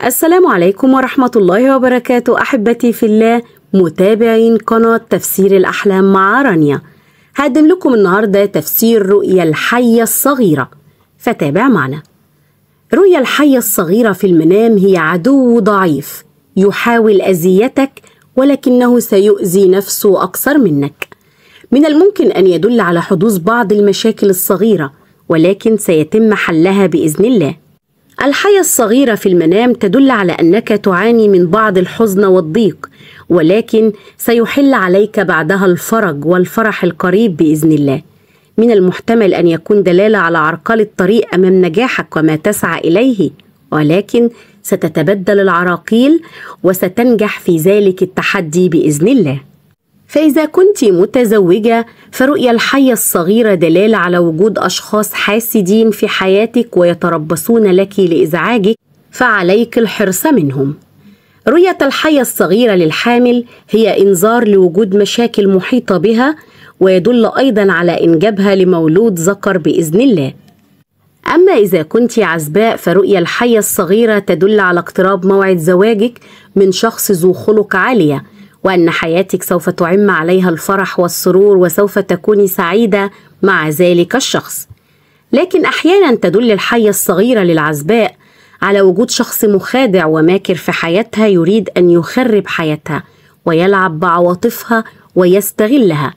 السلام عليكم ورحمة الله وبركاته أحبتي في الله متابعين قناة تفسير الأحلام مع رانيا. هقدم لكم النهاردة تفسير رؤيا الحية الصغيرة، فتابع معنا. رؤيا الحية الصغيرة في المنام هي عدو ضعيف يحاول أذيتك، ولكنه سيؤذي نفسه أكثر منك. من الممكن أن يدل على حدوث بعض المشاكل الصغيرة، ولكن سيتم حلها بإذن الله. الحية الصغيرة في المنام تدل على أنك تعاني من بعض الحزن والضيق، ولكن سيحل عليك بعدها الفرج والفرح القريب بإذن الله. من المحتمل أن يكون دلالة على عرقلة الطريق أمام نجاحك وما تسعى إليه، ولكن ستتبدل العراقيل وستنجح في ذلك التحدي بإذن الله. فإذا كنت متزوجة فرؤيا الحية الصغيرة دلالة على وجود أشخاص حاسدين في حياتك ويتربصون لك لإزعاجك، فعليك الحرص منهم. رؤية الحية الصغيرة للحامل هي إنذار لوجود مشاكل محيطة بها، ويدل أيضا على إنجابها لمولود ذكر بإذن الله. أما إذا كنت عزباء فرؤيا الحية الصغيرة تدل على اقتراب موعد زواجك من شخص ذو خلق عالية، وأن حياتك سوف تعم عليها الفرح والسرور، وسوف تكوني سعيدة مع ذلك الشخص. لكن أحيانا تدل الحية الصغيرة للعزباء على وجود شخص مخادع وماكر في حياتها، يريد أن يخرب حياتها ويلعب بعواطفها ويستغلها.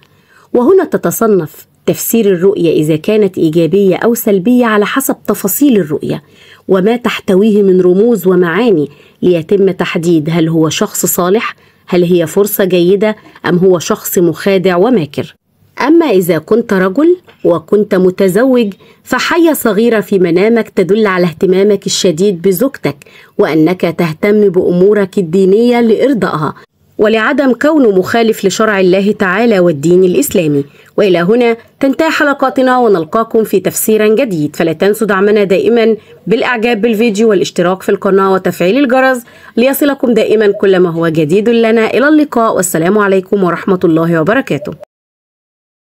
وهنا تتصنف تفسير الرؤية إذا كانت إيجابية أو سلبية على حسب تفاصيل الرؤية وما تحتويه من رموز ومعاني، ليتم تحديد هل هو شخص صالح، هل هي فرصة جيدة، أم هو شخص مخادع وماكر. أما إذا كنت رجل وكنت متزوج فحية صغيرة في منامك تدل على اهتمامك الشديد بزوجتك، وأنك تهتم بأمورك الدينية لإرضائها ولعدم كونه مخالف لشرع الله تعالى والدين الإسلامي. وإلى هنا تنتهي حلقاتنا، ونلقاكم في تفسير جديد. فلا تنسوا دعمنا دائما بالإعجاب بالفيديو والاشتراك في القناة وتفعيل الجرس ليصلكم دائما كل ما هو جديد لنا. إلى اللقاء، والسلام عليكم ورحمة الله وبركاته.